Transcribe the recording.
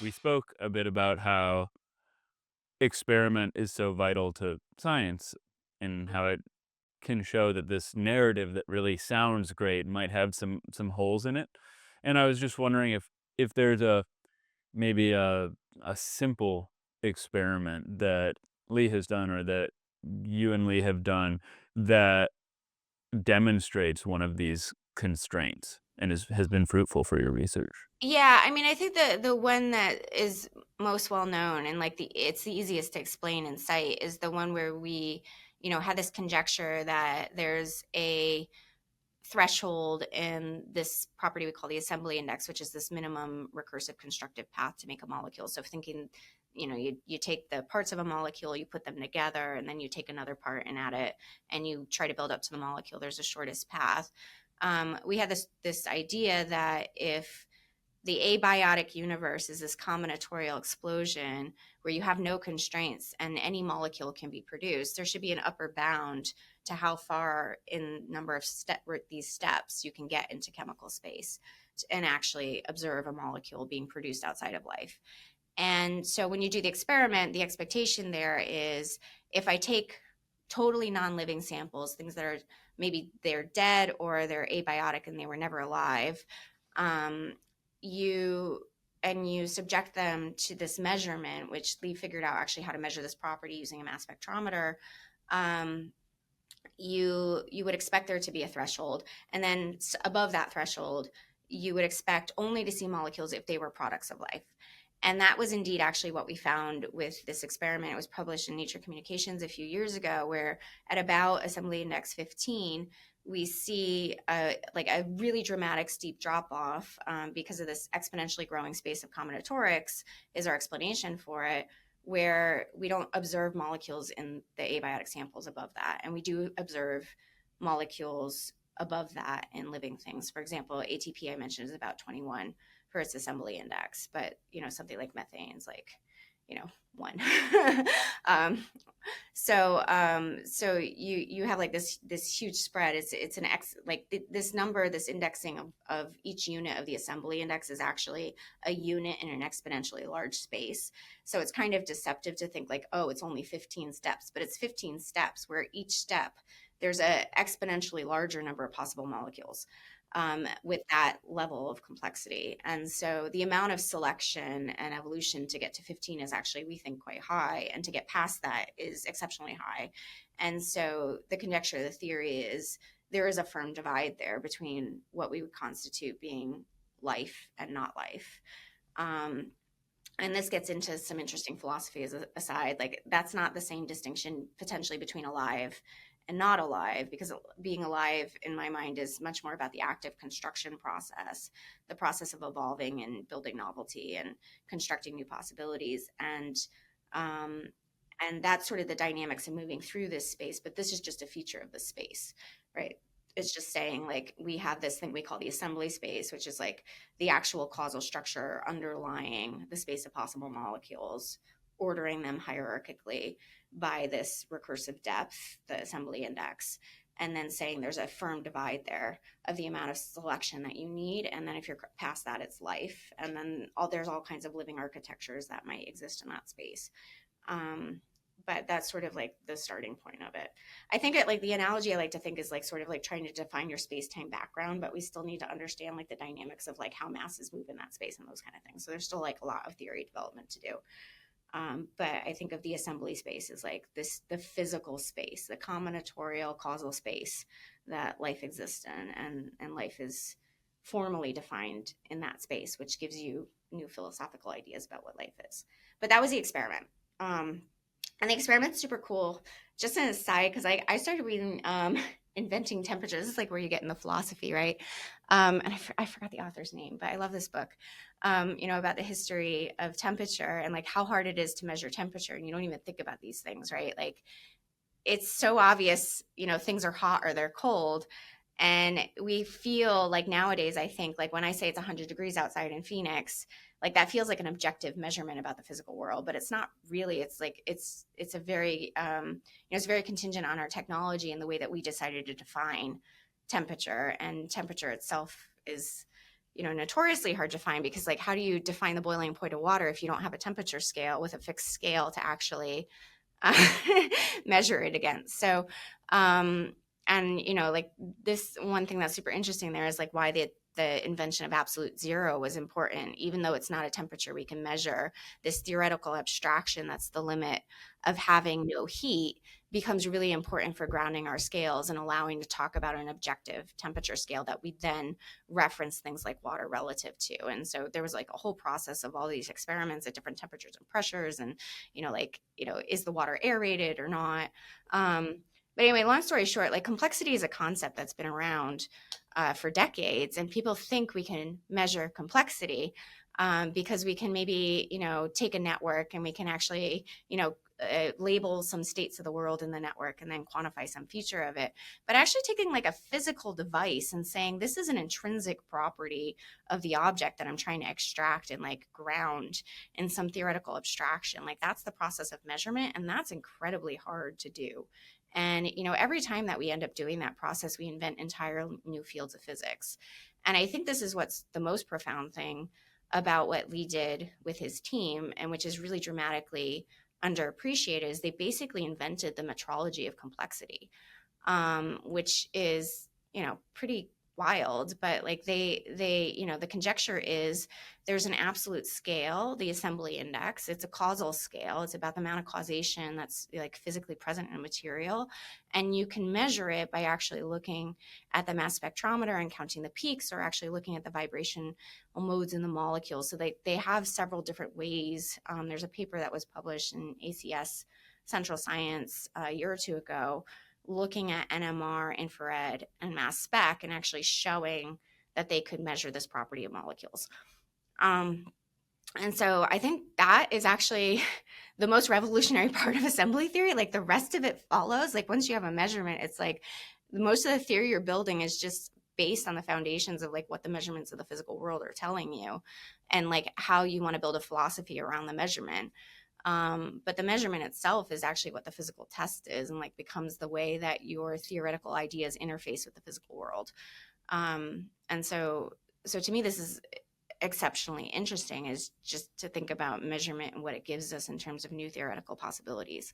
we spoke a bit about how experiment is so vital to science and how it can show that this narrative that really sounds great might have some holes in it. And I was just wondering if there's maybe a simple experiment that Lee has done or that you and Lee have done that demonstrates one of these constraints and has been fruitful for your research. Yeah, I mean, I think the one that is most well known and like it's the easiest to explain and cite is the one where we, had this conjecture that there's a threshold in this property we call the assembly index, which is this minimum recursive constructive path to make a molecule. So thinking, you take the parts of a molecule, you put them together, and then you take another part and add it, and you try to build up to the molecule. There's a shortest path. We had this idea that if the abiotic universe is this combinatorial explosion where you have no constraints and any molecule can be produced, there should be an upper bound to how far in number of these steps you can get into chemical space and actually observe a molecule being produced outside of life. And so when you do the experiment, the expectation there is if I take totally non-living samples, things that are maybe they're dead or they're abiotic and they were never alive, um, you you subject them to this measurement, which Lee figured out actually how to measure this property using a mass spectrometer. um, you would expect there to be a threshold, and then above that threshold you would expect only to see molecules if they were products of life. And that was indeed actually what we found with this experiment. It was published in Nature Communications a few years ago, where at about assembly index 15, we see like a really dramatic steep drop off because of this exponentially growing space of combinatorics is our explanation for it, where we don't observe molecules in the abiotic samples above that. And we do observe molecules above that in living things. For example, ATP I mentioned is about 21 for its assembly index, but something like methane is like, 1. um, so you have like this huge spread. It's an x like this number, this indexing of each unit of the assembly index is actually a unit in an exponentially large space. So it's kind of deceptive to think like, oh, it's only 15 steps, but it's 15 steps where each step there's a exponentially larger number of possible molecules with that level of complexity. And so the amount of selection and evolution to get to 15 is actually, we think, quite high. And to get past that is exceptionally high. And so the conjecture, the theory is there is a firm divide there between what we would constitute being life and not life. And this gets into some interesting philosophy as aside. Like, that's not the same distinction potentially between alive and not alive, because being alive in my mind is much more about the active construction process, the process of evolving and building novelty and constructing new possibilities. Um, and that's sort of the dynamics of moving through this space. But this is just a feature of the space, right? It's just saying like we have this thing we call the assembly space, which is like the actual causal structure underlying the space of possible molecules, ordering them hierarchically by this recursive depth, the assembly index, and then saying there's a firm divide there of the amount of selection that you need. And then if you're past that, it's life. And then there's all kinds of living architectures that might exist in that space. But that's sort of like the starting point of it. I think like the analogy I like to think is like sort of like trying to define your space-time background, but we still need to understand like the dynamics of like how masses move in that space and those kind of things. So there's still like a lot of theory development to do. But I think of the assembly space as like the physical space, the combinatorial causal space that life exists in, and life is formally defined in that space, which gives you new philosophical ideas about what life is. But that was the experiment. And the experiment's super cool. Just an aside, because I started reading Inventing Temperature. This is like where you get in the philosophy, right? And I forgot the author's name, but I love this book, about the history of temperature and like how hard it is to measure temperature. And you don't even think about these things, right? Like it's so obvious, things are hot or they're cold. And we feel like nowadays, I think, like when I say it's 100 degrees outside in Phoenix, like that feels like an objective measurement about the physical world, but it's not really. It's like it's a very it's very contingent on our technology and the way that we decided to define temperature, and temperature itself is notoriously hard to find, because like, how do you define the boiling point of water if you don't have a temperature scale with a fixed scale to actually uh, measure it against? So, um, and like, this one thing that's super interesting there is like why the invention of absolute zero was important. Even though it's not a temperature we can measure, this theoretical abstraction that's the limit of having no heat becomes really important for grounding our scales and allowing to talk about an objective temperature scale that we then reference things like water relative to. And so there was like a whole process of all these experiments at different temperatures and pressures, and is the water aerated or not? But anyway, long story short, like, complexity is a concept that's been around for decades, and people think we can measure complexity because we can maybe take a network and we can actually label some states of the world in the network and then quantify some feature of it. But actually taking like a physical device and saying this is an intrinsic property of the object that I'm trying to extract and like ground in some theoretical abstraction, like, that's the process of measurement, and that's incredibly hard to do. And every time that we end up doing that process, we invent entire new fields of physics. And I think this is what's the most profound thing about what Lee did with his team, and which is really dramatically underappreciated, is they basically invented the metrology of complexity, which is pretty wild. But like, the conjecture is there's an absolute scale, the assembly index. It's a causal scale. It's about the amount of causation that's like physically present in a material, and you can measure it by actually looking at the mass spectrometer and counting the peaks, or actually looking at the vibration modes in the molecules. So they have several different ways. There's a paper that was published in ACS Central Science a year or two ago, looking at NMR, infrared, and mass spec, and actually showing that they could measure this property of molecules. Um, and so I think that is actually the most revolutionary part of assembly theory. Like, the rest of it follows. Like, once you have a measurement, it's like most of the theory you're building is just based on the foundations of like what the measurements of the physical world are telling you, and like how you want to build a philosophy around the measurement. But the measurement itself is actually what the physical test is, and like becomes the way that your theoretical ideas interface with the physical world. And so to me, this is exceptionally interesting, is just to think about measurement and what it gives us in terms of new theoretical possibilities.